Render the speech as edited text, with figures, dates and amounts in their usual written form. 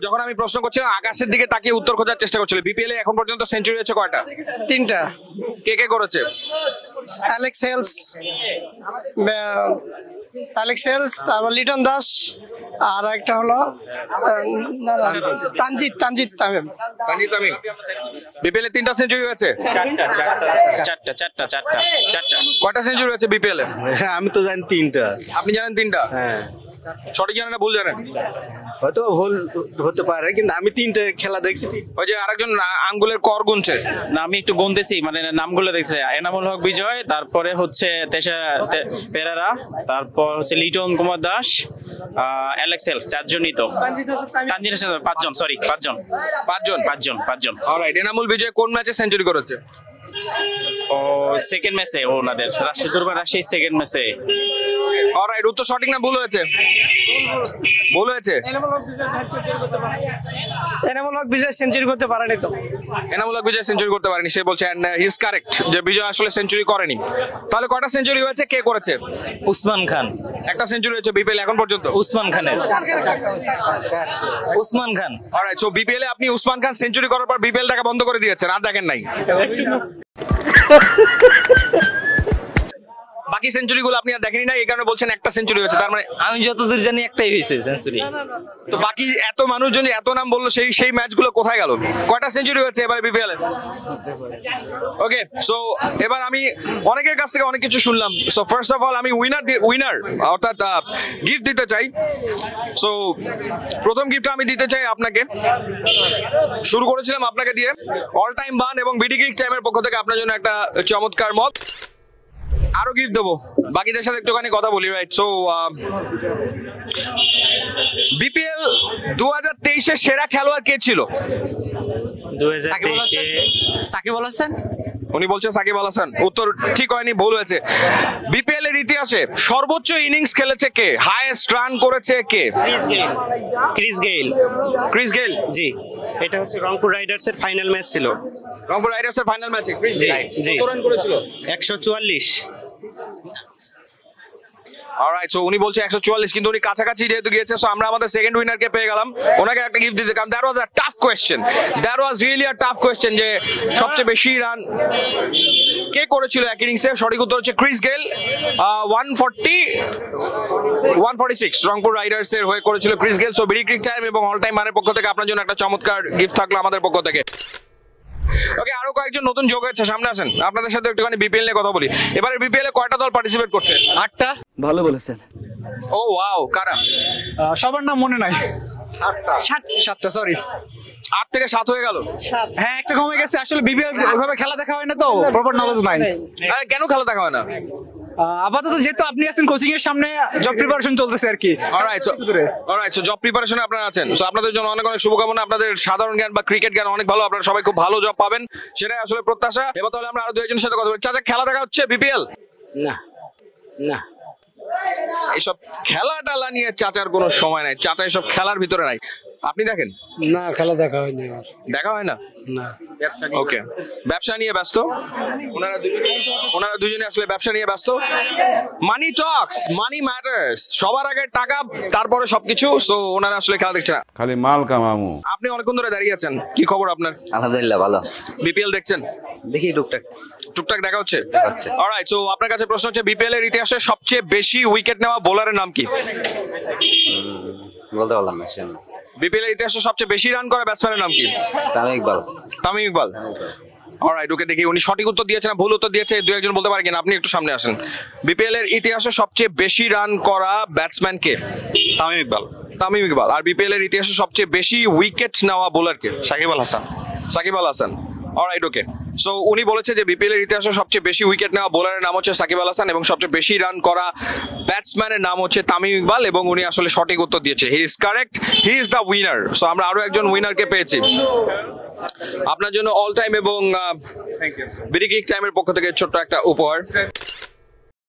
যখন আমি প্রশ্ন করছিলাম আকাশের দিকে তাকিয়ে উত্তর খোঁজার চেষ্টা করছিল, বিপিএল এ এখন পর্যন্ত সেঞ্চুরি হয়েছে কয়টা? 3টা। কে কে করেছে? অ্যালেক্স হেলস, তারপর লিটন দাস, আর একটা হলো তানজিদ তামিম। বিপিএল এ 3টা সেঞ্চুরি হয়েছে? চারটা। কয়টা সেঞ্চুরি হয়েছে বিপিএল এ? আমি তো জানি 3টা। আপনি জানেন 3টা? হ্যাঁ। সঠিক জানেন না ভুল জানেন? হয়তো ভুল হতে পারে, কিন্তু আমি 3টে খেলা দেখছি। ওই যে আরেকজন আঙ্গুলের কর গুনছে না, আমি একটু গুনতেছি, মানে নামগুলো দেখছি। এনামুল হক বিজয়, তারপরে হচ্ছে পেরেরা, তারপর হচ্ছে লিটন কুমার দাস, অ্যালেক্স হেলস, 4জনই তো। তানজিদ হাসান 5জন, সরি 5জন। অলরাইট, এনামুল বিজয় কোন ম্যাচে সেঞ্চুরি করেছে? ও সেকেন্ড ম্যাচে, ওনাদের রাজশাহী সেকেন্ড ম্যাচে। অলরাইট, উত্তর সঠিক না ভুল হয়েছে? ভুল হয়েছে। এনামুল হক বিজয় সেঞ্চুরি করতে পারেনি তো। এনামুল হক বিজয় সেঞ্চুরি করতে পারেনি, সে বলছে হি ইজ কারেক্ট যে বিজয় আসলে সেঞ্চুরি করেনি। তাহলে কয়টা সেঞ্চুরি হয়েছে, কে করেছে? উসমান খান। একটা সেঞ্চুরি হয়েছে বিপিএল এখন পর্যন্ত উসমান খান। অলরাইট, সো বিপিএল এ আপনি উসমান খান সেঞ্চুরি করার পর বিপিএল টাকে বন্ধ করে দিয়েছেন, আর দেখেন নাই। বাকি সেঞ্চুরি গুলো আপনি আর দেখেনি না, এই কারণে বলছেন একটা সেঞ্চুরি হয়েছে। তার মানে আমি যতদূর জানি একটাই হয়েছে সেঞ্চুরি। তো বাকি এত মানুষজন এত নাম বললো, সেই ম্যাচগুলো কোথায় গেল? কয়টা সেঞ্চুরি হয়েছে এবারে বিপিএল এ? ওকে, সো এবার আমি অনেকের কাছ থেকে অনেক কিছু শুনলাম। সো ফার্স্ট অফ অল আমি উইনার অর্থাৎ গিফট দিতে চাই। সো প্রথম গিফটটা আমি দিতে চাই আপনাকে। শুরু করেছিলাম আপনাকে দিয়ে, অল টাইম বান এবং বিডি ক্রিক টাইমের পক্ষ থেকে আপনার জন্য একটা চমৎকার মগ। আরো গিফট দেবো, বাকিদের সাথে একটুখানি কথা বলি। রাইট, সো বিপিএল 2023-এর সেরা খেলোয়াড় কে ছিল? 2023-এ সাকিব আল হাসান। উনি বলছে সাকিব আল হাসান। উত্তর ঠিক হয়নি, ভুল হয়েছে। বিপিএল এর ইতিহাসে সর্বোচ্চ ইনিংস খেলেছে কে? হাইয়েস্ট রান করেছে কে? Chris Gayle. জি, এটা হচ্ছে রংপুর রাইডার্স এর ফাইনাল ম্যাচ ছিল। রংপুর রাইডার্স এর ফাইনাল ম্যাচে ক্রিস গেইল কত রান করেছিল? 144। অলরাইট, সো উনি বলছে 144, কিন্তু উনি কাছাকাছি যেহেতু গিয়েছে, সো আমরা আমাদের সেকেন্ড উইনারকে পেয়ে গেলাম। ওনাকে একটা গিফট দিতে, কারণ that was a tough question. That was really a tough question যে সবচেয়ে বেশি রান কে করেছিল এক ইনিংসে। সঠিক উত্তর হচ্ছে ক্রিস গেইল। 146 রংপুর রাইডার্স এর হয়ে করেছিল Chris Gayle. So BD Crictime এবং অল টাইম মানের পক্ষ থেকে আপনার জন্য একটা চমৎকার গিফট থাকলো আমাদের পক্ষ থেকে। ওকে, আরো কয়েকজন নতুন যোগ হয়েছে, সামনে আসেন, আপনাদের সাথে একটুখানি বিপিএল নিয়ে কথা বলি। এবারে বিপিএল এ কয়টা দল পার্টিসিপেট করছে? 8টা। ভালো বলেছেন। ও ওয়াও, কারা? সবার নাম মনে নাই। 7টা, সরি। 8 থেকে 7 হয়ে গেল। হ্যাঁ, একটা কমে গেছে। আসলে বিপিএল ওইভাবে খেলা দেখা হয় না, তো প্রপার নলেজ নাই। আরে কেন খেলা দেখা হয় না? আপাতত যেহেতু আপনি আছেন কোচিং এর সামনে, জব প্রিপারেশন চলতেছে আর কি। অলরাইট, সো জব প্রিপারেশনে আপনারা আছেন। সো আপনাদের জন্য অনেক অনেক শুভকামনা। আপনাদের সাধারণ জ্ঞান বা ক্রিকেট জ্ঞান অনেক ভালো, আপনারা সবাই খুব ভালো জব পাবেন, সেটাই আসলে প্রত্যাশা। এবার তাহলে আমরা আরো দুইজনের সাথে কথা বলি। চাচা, খেলা দেখা হচ্ছে বিপিএল? না। এইসব খেলা টালা নিয়ে চাচার কোনো সময় নাই, চাচা এসব খেলার ভিতরে নাই। আপনি দেখেন? না, খেলা দেখা হয়নি। দেখা হয় না? না। ওকে, ব্যবসা নিয়ে ব্যস্ত ওনারা দুজনে আসলে ব্যবসা নিয়ে ব্যস্ত। মানি টক্স, মানি ম্যাটার্স, সবার আগে টাকা, তারপরে সবকিছু। সো ওনারা আসলে খেলা দেখছে না, খালি মাল কামামু। আপনি অনেকক্ষণ ধরে দাঁড়িয়ে আছেন, কি খবর আপনার? আলহামদুলিল্লাহ ভালো। বিপিএল দেখছেন? দেখি টুকটাক দেখা হচ্ছে। অলরাইট, সো আপনার কাছে প্রশ্ন হচ্ছে, বিপিএল এর ইতিহাসে সবচেয়ে বেশি উইকেট নেওয়া বোলারের নাম কি? বলতে পারলাম না। বিপিএল এর ইতিহাসে সবচেয়ে বেশি রান করা ব্যাটসম্যানের নাম কি? তামিম ইকবাল। অলরাইট, ওকে দেখি উনি সঠিক উত্তর দিয়েছে না ভুল উত্তর দিয়েছে, দু একজন বলতে পারে কিনা? আপনি একটু সামনে আসেন। বিপিএল এর ইতিহাসে সবচেয়ে বেশি রান করা ব্যাটসম্যান কে? তামিম ইকবাল। আর বিপিএল এর ইতিহাসে সবচেয়ে বেশি উইকেট নেওয়া বোলার কে? সাকিব আল হাসান। অলরাইট, ওকে, সো উনি বলেছে যে বিপিএল এর ইতিহাসে সবচেয়ে বেশি উইকেট নেওয়া বোলারের নাম হচ্ছে সাকিব আল হাসান এবং সবচেয়ে বেশি রান করা ব্যাটসম্যানের নাম হচ্ছে তামিম ইকবাল, এবং উনি আসলে সঠিক উত্তর দিয়েছে। He is correct, he is the winner. So আমরা আরো একজন উইনারকে পেয়েছি। আপনার জন্য অল টাইম এবং বিডি ক্রিক টাইমের পক্ষ থেকে ছোট্ট একটা উপহার।